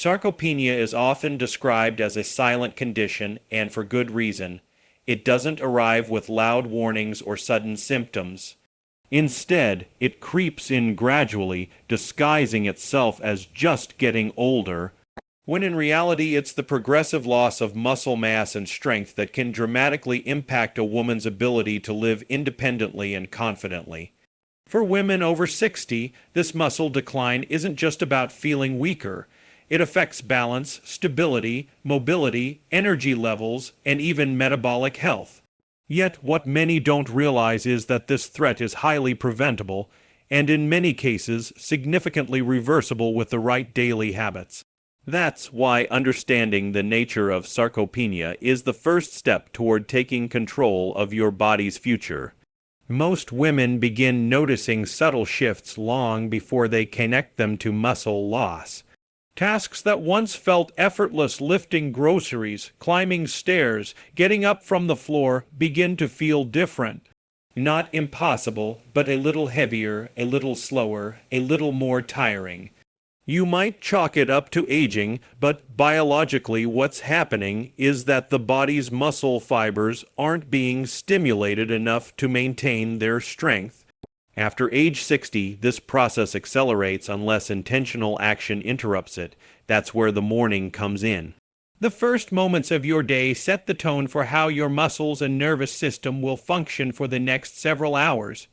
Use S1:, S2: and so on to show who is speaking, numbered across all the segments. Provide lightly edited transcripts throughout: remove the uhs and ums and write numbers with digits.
S1: Sarcopenia is often described as a silent condition, and for good reason. It doesn't arrive with loud warnings or sudden symptoms. Instead, it creeps in gradually, disguising itself as just getting older, when in reality it's the progressive loss of muscle mass and strength that can dramatically impact a woman's ability to live independently and confidently. For women over 60, this muscle decline isn't just about feeling weaker. It affects balance, stability, mobility, energy levels, and even metabolic health. Yet what many don't realize is that this threat is highly preventable, and in many cases significantly reversible with the right daily habits. That's why understanding the nature of sarcopenia is the first step toward taking control of your body's future. Most women begin noticing subtle shifts long before they connect them to muscle loss. Tasks that once felt effortless, lifting groceries, climbing stairs, getting up from the floor, begin to feel different. Not impossible, but a little heavier, a little slower, a little more tiring. You might chalk it up to aging, but biologically what's happening is that the body's muscle fibers aren't being stimulated enough to maintain their strength. After age 60, this process accelerates unless intentional action interrupts it. That's where the morning comes in. The first moments of your day set the tone for how your muscles and nervous system will function for the next several hours.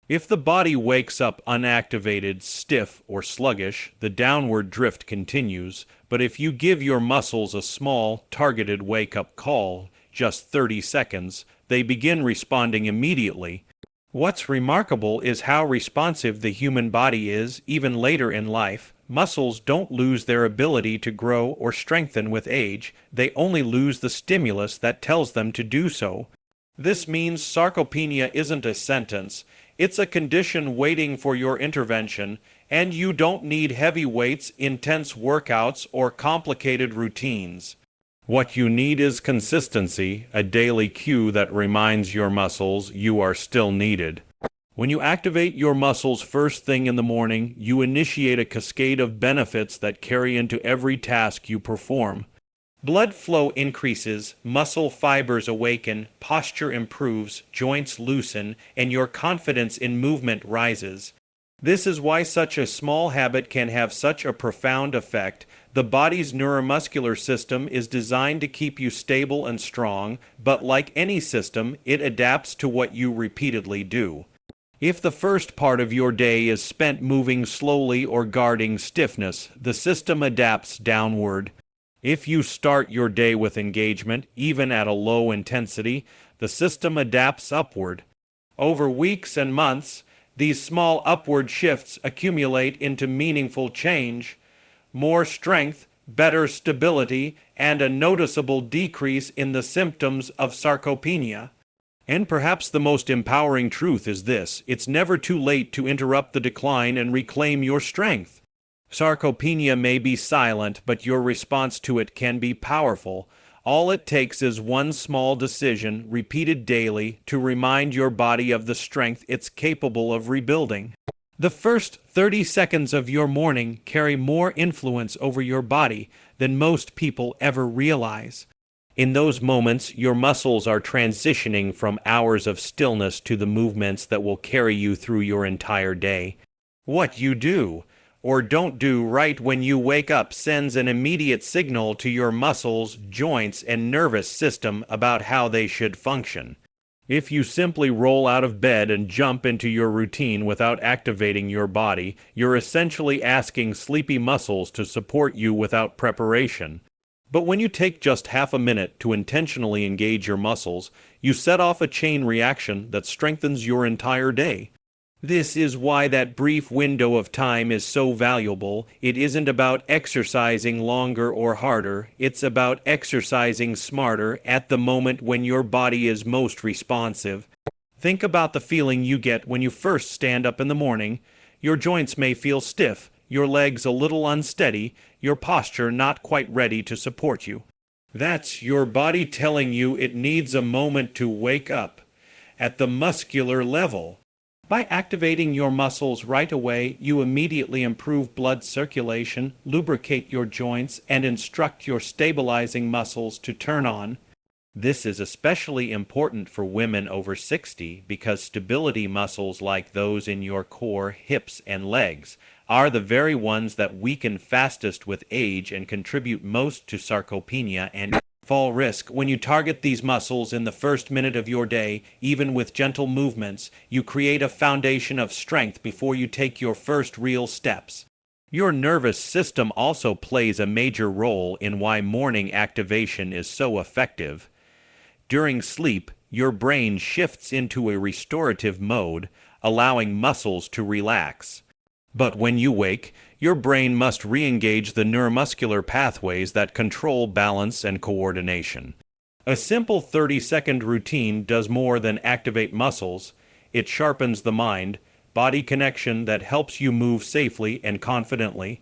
S1: If the body wakes up unactivated, stiff, or sluggish, the downward drift continues, but if you give your muscles a small, targeted wake-up call, just 30 seconds, they begin responding immediately. What's remarkable is how responsive the human body is, even later in life. Muscles don't lose their ability to grow or strengthen with age, they only lose the stimulus that tells them to do so. This means sarcopenia isn't a sentence. It's a condition waiting for your intervention, and you don't need heavy weights, intense workouts, or complicated routines. What you need is consistency, a daily cue that reminds your muscles you are still needed. When you activate your muscles first thing in the morning, you initiate a cascade of benefits that carry into every task you perform. Blood flow increases, muscle fibers awaken, posture improves, joints loosen, and your confidence in movement rises. This is why such a small habit can have such a profound effect. The body's neuromuscular system is designed to keep you stable and strong, but like any system, it adapts to what you repeatedly do. If the first part of your day is spent moving slowly or guarding stiffness, the system adapts downward. If you start your day with engagement, even at a low intensity, the system adapts upward. Over weeks and months, these small upward shifts accumulate into meaningful change, more strength, better stability, and a noticeable decrease in the symptoms of sarcopenia. And perhaps the most empowering truth is this: it's never too late to interrupt the decline and reclaim your strength. Sarcopenia may be silent, but your response to it can be powerful. All it takes is one small decision, repeated daily, to remind your body of the strength it's capable of rebuilding. The first 30 seconds of your morning carry more influence over your body than most people ever realize. In those moments, your muscles are transitioning from hours of stillness to the movements that will carry you through your entire day. What you do or don't do right when you wake up sends an immediate signal to your muscles, joints, and nervous system about how they should function. If you simply roll out of bed and jump into your routine without activating your body, you're essentially asking sleepy muscles to support you without preparation. But when you take just half a minute to intentionally engage your muscles, you set off a chain reaction that strengthens your entire day. This is why that brief window of time is so valuable. It isn't about exercising longer or harder. It's about exercising smarter at the moment when your body is most responsive. Think about the feeling you get when you first stand up in the morning. Your joints may feel stiff, your legs a little unsteady, your posture not quite ready to support you. That's your body telling you it needs a moment to wake up. At the muscular level, By activating your muscles right away, you immediately improve blood circulation, lubricate your joints, and instruct your stabilizing muscles to turn on. This is especially important for women over 60 because stability muscles like those in your core, hips, and legs are the very ones that weaken fastest with age and contribute most to sarcopenia and fall risk. When you target these muscles in the first minute of your day, even with gentle movements, you create a foundation of strength before you take your first real steps. Your nervous system also plays a major role in why morning activation is so effective. During sleep, your brain shifts into a restorative mode, allowing muscles to relax. But when you wake, your brain must re-engage the neuromuscular pathways that control balance and coordination. A simple 30-second routine does more than activate muscles. It sharpens the mind-body connection that helps you move safely and confidently.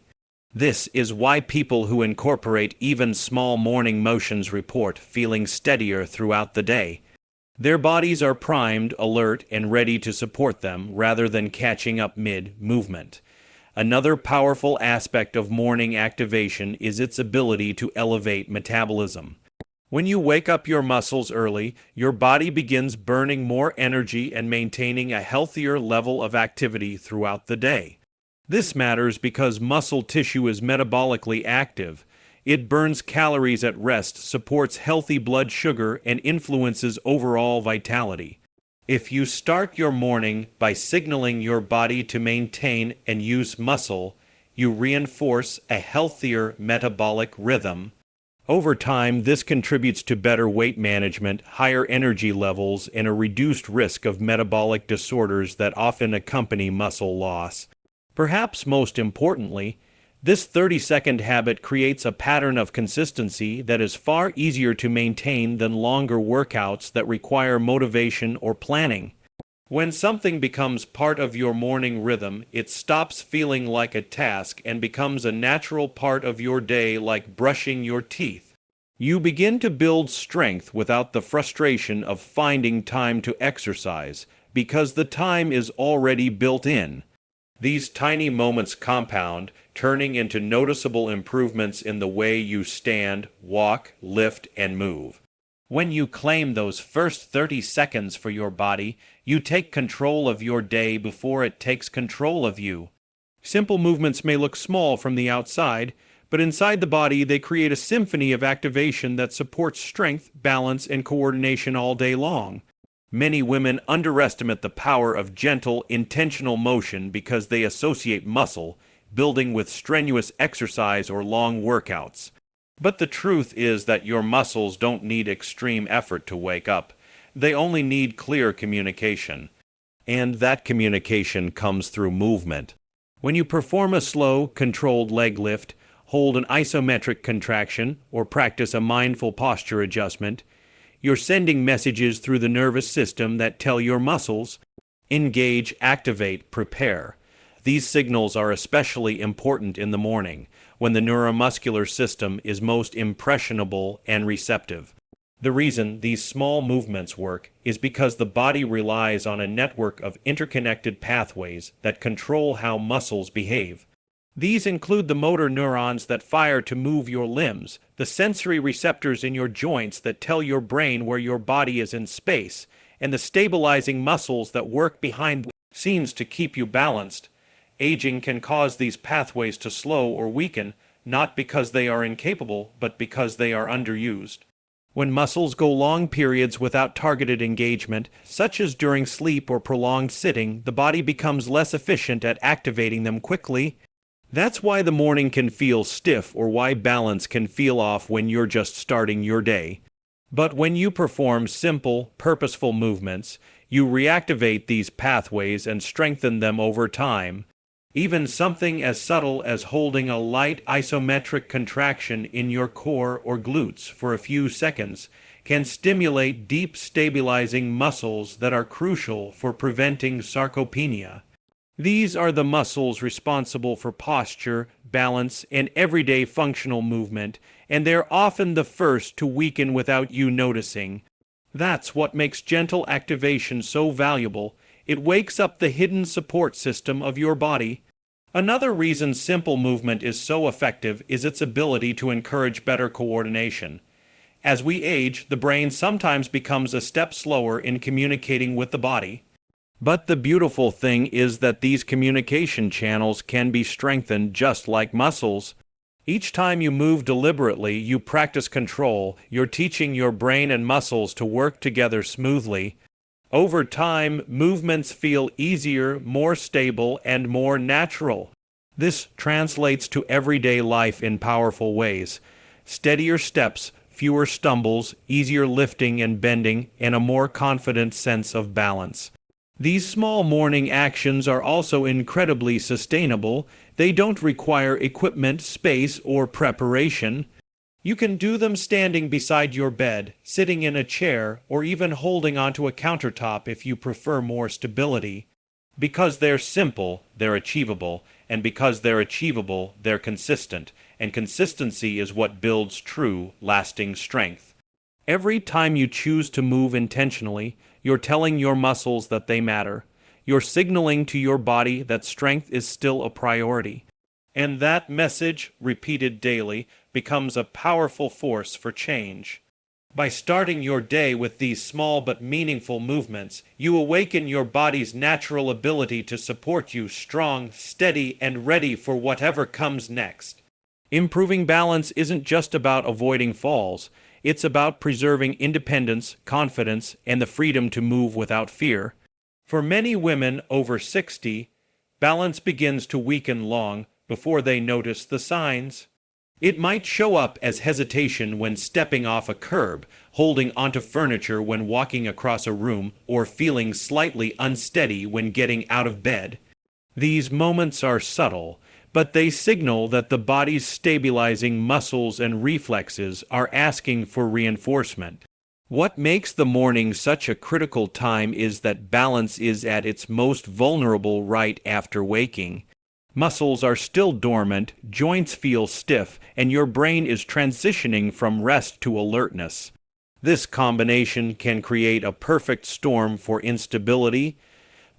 S1: This is why people who incorporate even small morning motions report feeling steadier throughout the day. Their bodies are primed, alert, and ready to support them rather than catching up mid-movement. Another powerful aspect of morning activation is its ability to elevate metabolism. When you wake up your muscles early, your body begins burning more energy and maintaining a healthier level of activity throughout the day. This matters because muscle tissue is metabolically active. It burns calories at rest, supports healthy blood sugar, and influences overall vitality. If you start your morning by signaling your body to maintain and use muscle, you reinforce a healthier metabolic rhythm. Over time, this contributes to better weight management, higher energy levels, and a reduced risk of metabolic disorders that often accompany muscle loss. Perhaps most importantly, this 30-second habit creates a pattern of consistency that is far easier to maintain than longer workouts that require motivation or planning. When something becomes part of your morning rhythm, it stops feeling like a task and becomes a natural part of your day, like brushing your teeth. You begin to build strength without the frustration of finding time to exercise, because the time is already built in. These tiny moments compound, turning into noticeable improvements in the way you stand, walk, lift, and move. When you claim those first 30 seconds for your body, you take control of your day before it takes control of you. Simple movements may look small from the outside, but inside the body they create a symphony of activation that supports strength, balance, and coordination all day long. Many women underestimate the power of gentle, intentional motion because they associate muscle building with strenuous exercise or long workouts. But the truth is that your muscles don't need extreme effort to wake up. They only need clear communication. And that communication comes through movement. When you perform a slow, controlled leg lift, hold an isometric contraction, or practice a mindful posture adjustment, you're sending messages through the nervous system that tell your muscles, engage, activate, prepare. These signals are especially important in the morning, when the neuromuscular system is most impressionable and receptive. The reason these small movements work is because the body relies on a network of interconnected pathways that control how muscles behave. These include the motor neurons that fire to move your limbs, the sensory receptors in your joints that tell your brain where your body is in space, and the stabilizing muscles that work behind the scenes to keep you balanced. Aging can cause these pathways to slow or weaken, not because they are incapable, but because they are underused. When muscles go long periods without targeted engagement, such as during sleep or prolonged sitting, the body becomes less efficient at activating them quickly. That's why the morning can feel stiff or why balance can feel off when you're just starting your day. But when you perform simple, purposeful movements, you reactivate these pathways and strengthen them over time. Even something as subtle as holding a light isometric contraction in your core or glutes for a few seconds can stimulate deep stabilizing muscles that are crucial for preventing sarcopenia. These are the muscles responsible for posture, balance, and everyday functional movement, and they're often the first to weaken without you noticing. That's what makes gentle activation so valuable. It wakes up the hidden support system of your body. Another reason simple movement is so effective is its ability to encourage better coordination. As we age, the brain sometimes becomes a step slower in communicating with the body. But the beautiful thing is that these communication channels can be strengthened just like muscles. Each time you move deliberately, you practice control. You're teaching your brain and muscles to work together smoothly. Over time, movements feel easier, more stable, and more natural. This translates to everyday life in powerful ways. Steadier steps, fewer stumbles, easier lifting and bending, and a more confident sense of balance. These small morning actions are also incredibly sustainable. They don't require equipment, space, or preparation. You can do them standing beside your bed, sitting in a chair, or even holding onto a countertop if you prefer more stability. Because they're simple, they're achievable, and because they're achievable, they're consistent, and consistency is what builds true, lasting strength. Every time you choose to move intentionally, you're telling your muscles that they matter. You're signaling to your body that strength is still a priority. And that message, repeated daily, becomes a powerful force for change. By starting your day with these small but meaningful movements, you awaken your body's natural ability to support you strong, steady, and ready for whatever comes next. Improving balance isn't just about avoiding falls. It's about preserving independence, confidence, and the freedom to move without fear. For many women over 60, balance begins to weaken long before they notice the signs. It might show up as hesitation when stepping off a curb, holding onto furniture when walking across a room, or feeling slightly unsteady when getting out of bed. These moments are subtle, but they signal that the body's stabilizing muscles and reflexes are asking for reinforcement. What makes the morning such a critical time is that balance is at its most vulnerable right after waking. Muscles are still dormant, joints feel stiff, and your brain is transitioning from rest to alertness. This combination can create a perfect storm for instability,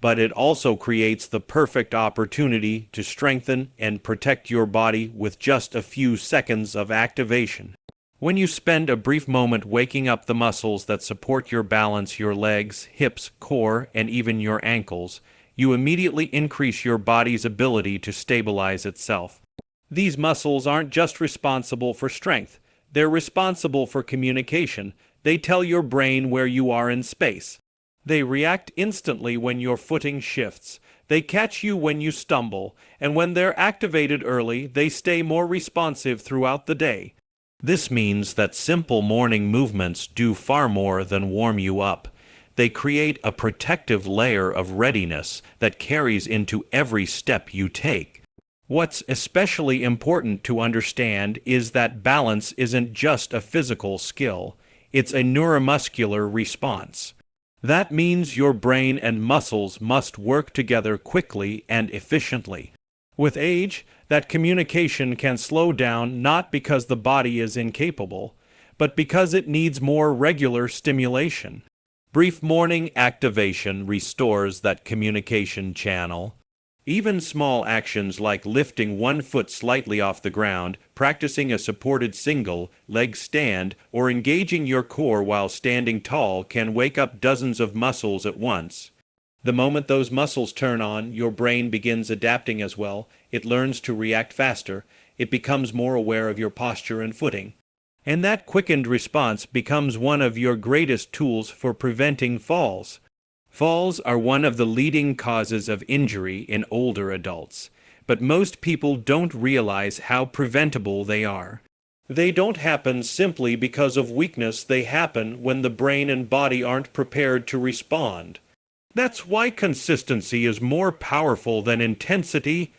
S1: but it also creates the perfect opportunity to strengthen and protect your body with just a few seconds of activation. When you spend a brief moment waking up the muscles that support your balance, your legs, hips, core, and even your ankles, you immediately increase your body's ability to stabilize itself. These muscles aren't just responsible for strength. They're responsible for communication. They tell your brain where you are in space. They react instantly when your footing shifts. They catch you when you stumble, and when they're activated early, they stay more responsive throughout the day. This means that simple morning movements do far more than warm you up. They create a protective layer of readiness that carries into every step you take. What's especially important to understand is that balance isn't just a physical skill. It's a neuromuscular response. That means your brain and muscles must work together quickly and efficiently. With age, that communication can slow down not because the body is incapable, but because it needs more regular stimulation. Brief morning activation restores that communication channel. Even small actions like lifting one foot slightly off the ground, practicing a supported single leg stand, or engaging your core while standing tall can wake up dozens of muscles at once. The moment those muscles turn on, your brain begins adapting as well. It learns to react faster. It becomes more aware of your posture and footing. And that quickened response becomes one of your greatest tools for preventing falls. Falls are one of the leading causes of injury in older adults, but most people don't realize how preventable they are. They don't happen simply because of weakness. They happen when the brain and body aren't prepared to respond. That's why consistency is more powerful than intensity.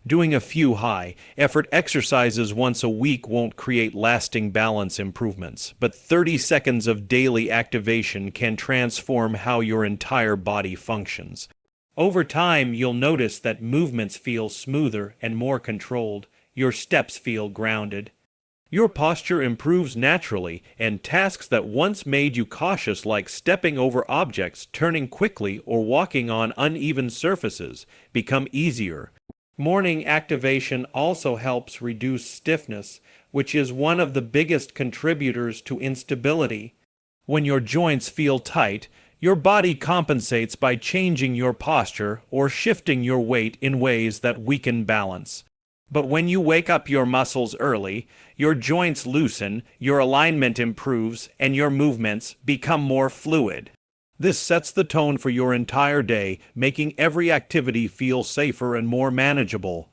S1: Doing a few high-effort exercises once a week won't create lasting balance improvements, but 30 seconds of daily activation can transform how your entire body functions. Over time, you'll notice that movements feel smoother and more controlled. Your steps feel grounded. Your posture improves naturally, and tasks that once made you cautious, like stepping over objects, turning quickly, or walking on uneven surfaces, become easier. Morning activation also helps reduce stiffness, which is one of the biggest contributors to instability. When your joints feel tight, your body compensates by changing your posture or shifting your weight in ways that weaken balance. But when you wake up your muscles early, your joints loosen, your alignment improves, and your movements become more fluid. This sets the tone for your entire day, making every activity feel safer and more manageable.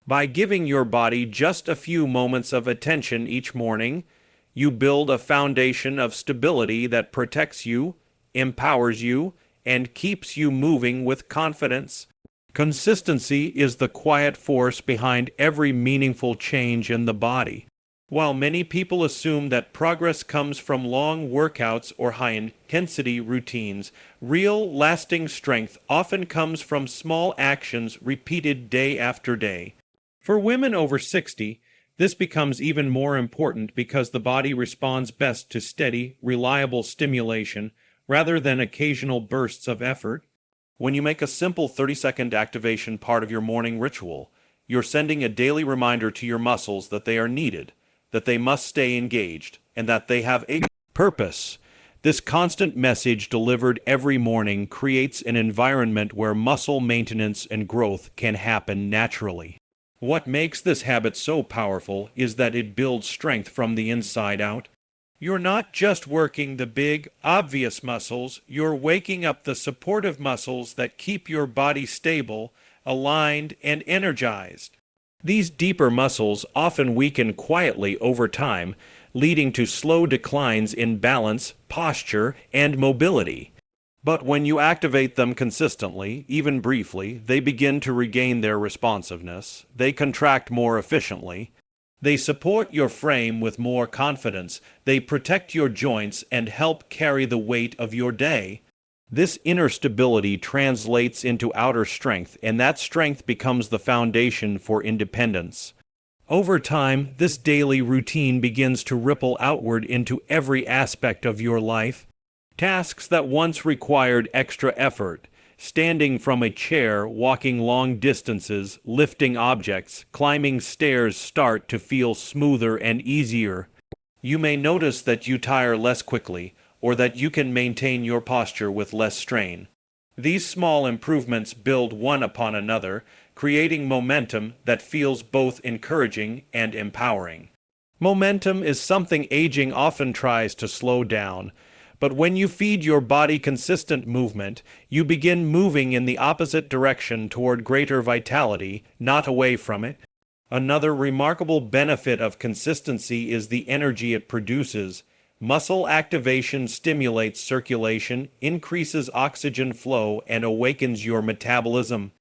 S1: By giving your body just a few moments of attention each morning, you build a foundation of stability that protects you, empowers you, and keeps you moving with confidence. Consistency is the quiet force behind every meaningful change in the body. While many people assume that progress comes from long workouts or high-intensity routines, real, lasting strength often comes from small actions repeated day after day. For women over 60, this becomes even more important because the body responds best to steady, reliable stimulation rather than occasional bursts of effort. When you make a simple 30-second activation part of your morning ritual, you're sending a daily reminder to your muscles that they are needed, that they must stay engaged, and that they have a purpose. This constant message delivered every morning creates an environment where muscle maintenance and growth can happen naturally. What makes this habit so powerful is that it builds strength from the inside out. You're not just working the big, obvious muscles, you're waking up the supportive muscles that keep your body stable, aligned, and energized. These deeper muscles often weaken quietly over time, leading to slow declines in balance, posture, and mobility. But when you activate them consistently, even briefly, they begin to regain their responsiveness, they contract more efficiently, they support your frame with more confidence, they protect your joints and help carry the weight of your day. This inner stability translates into outer strength, and that strength becomes the foundation for independence. Over time, this daily routine begins to ripple outward into every aspect of your life. Tasks that once required extra effort, standing from a chair, walking long distances, lifting objects, climbing stairs, start to feel smoother and easier. You may notice that you tire less quickly, or that you can maintain your posture with less strain. These small improvements build one upon another, creating momentum that feels both encouraging and empowering. Momentum is something aging often tries to slow down, but when you feed your body consistent movement, you begin moving in the opposite direction toward greater vitality, not away from it. Another remarkable benefit of consistency is the energy it produces. Muscle activation stimulates circulation, increases oxygen flow, and awakens your metabolism.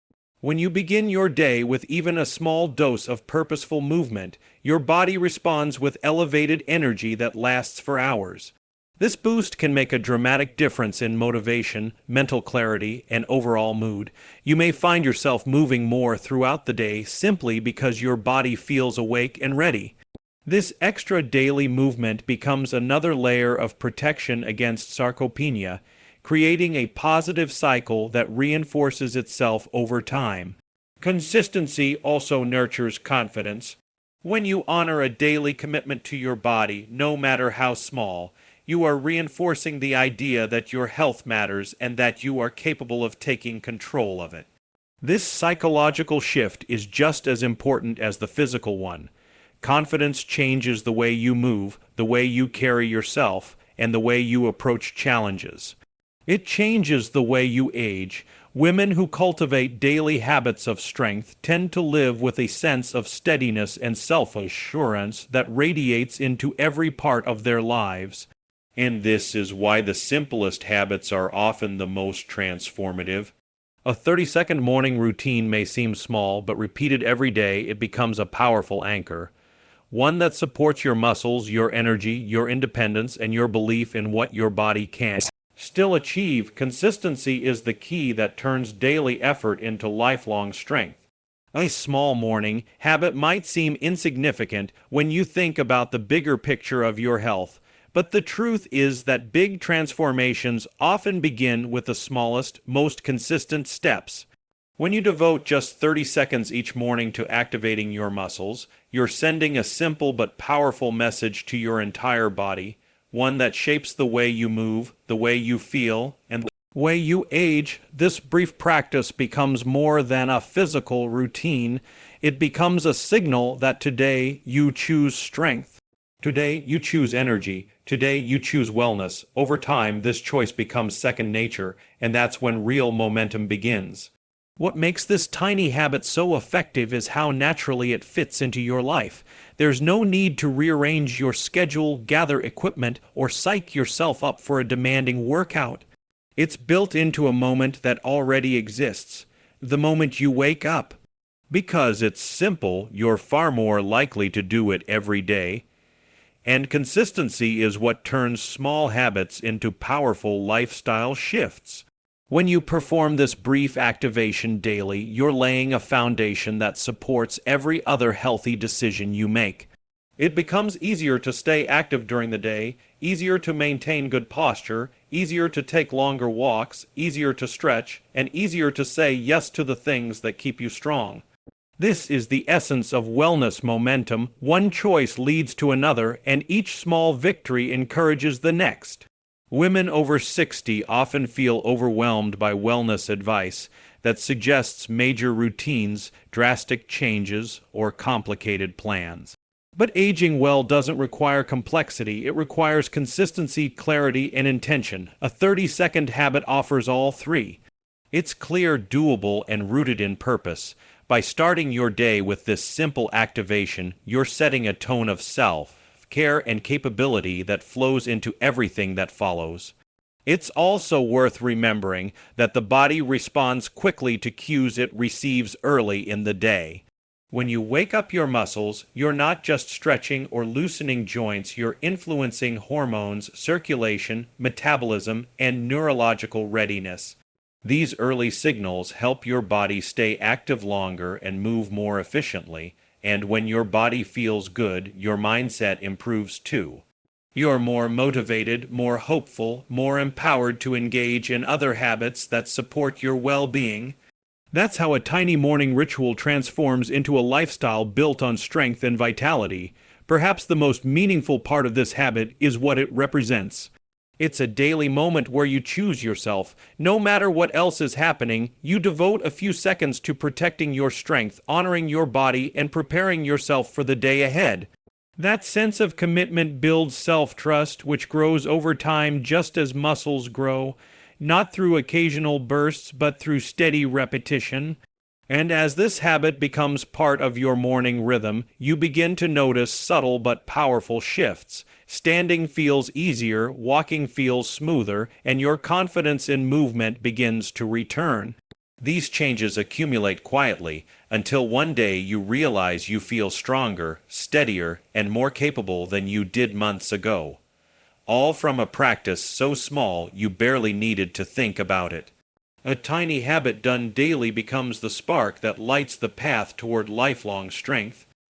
S1: When you begin your day with even a small dose of purposeful movement, your body responds with elevated energy that lasts for hours. This boost can make a dramatic difference in motivation, mental clarity, and overall mood. You may find yourself moving more throughout the day simply because your body feels awake and ready. This extra daily movement becomes another layer of protection against sarcopenia, creating a positive cycle that reinforces itself over time. Consistency also nurtures confidence. When you honor a daily commitment to your body, no matter how small, you are reinforcing the idea that your health matters and that you are capable of taking control of it. This psychological shift is just as important as the physical one. Confidence changes the way you move, the way you carry yourself, and the way you approach challenges. It changes the way you age. Women who cultivate daily habits of strength tend to live with a sense of steadiness and self-assurance that radiates into every part of their lives. And this is why the simplest habits are often the most transformative. A 30-second morning routine may seem small, but repeated every day, it becomes a powerful anchor. One that supports your muscles, your energy, your independence, and your belief in what your body can still achieve. Consistency is the key that turns daily effort into lifelong strength. A small morning habit might seem insignificant when you think about the bigger picture of your health, but the truth is that big transformations often begin with the smallest, most consistent steps. When you devote just 30 seconds each morning to activating your muscles, you're sending a simple but powerful message to your entire body, one that shapes the way you move, the way you feel, and the way you age. This brief practice becomes more than a physical routine. It becomes a signal that today you choose strength. Today you choose energy. Today you choose wellness. Over time, this choice becomes second nature, and that's when real momentum begins. What makes this tiny habit so effective is how naturally it fits into your life. There's no need to rearrange your schedule, gather equipment, or psych yourself up for a demanding workout. It's built into a moment that already exists, the moment you wake up. Because it's simple, you're far more likely to do it every day. And consistency is what turns small habits into powerful lifestyle shifts. When you perform this brief activation daily, you're laying a foundation that supports every other healthy decision you make. It becomes easier to stay active during the day, easier to maintain good posture, easier to take longer walks, easier to stretch, and easier to say yes to the things that keep you strong. This is the essence of wellness momentum. One choice leads to another, and each small victory encourages the next. Women over 60 often feel overwhelmed by wellness advice that suggests major routines, drastic changes, or complicated plans. But aging well doesn't require complexity. It requires consistency, clarity, and intention. A 30-second habit offers all three. It's clear, doable, and rooted in purpose. By starting your day with this simple activation, you're setting a tone of self-care and capability that flows into everything that follows. It's also worth remembering that the body responds quickly to cues it receives early in the day. When you wake up your muscles, you're not just stretching or loosening joints, you're influencing hormones, circulation, metabolism, and neurological readiness. These early signals help your body stay active longer and move more efficiently, and when your body feels good, your mindset improves too. You're more motivated, more hopeful, more empowered to engage in other habits that support your well-being. That's how a tiny morning ritual transforms into a lifestyle built on strength and vitality. Perhaps the most meaningful part of this habit is what it represents. It's a daily moment where you choose yourself. No matter what else is happening, you devote a few seconds to protecting your strength, honoring your body, and preparing yourself for the day ahead. That sense of commitment builds self-trust, which grows over time just as muscles grow, not through occasional bursts, but through steady repetition. And as this habit becomes part of your morning rhythm, you begin to notice subtle but powerful shifts. Standing feels easier, walking feels smoother, and your confidence in movement begins to return. These changes accumulate quietly until one day you realize you feel stronger, steadier, and more capable than you did months ago. All from a practice so small you barely needed to think about it. A tiny habit done daily becomes the spark that lights the path toward lifelong strength.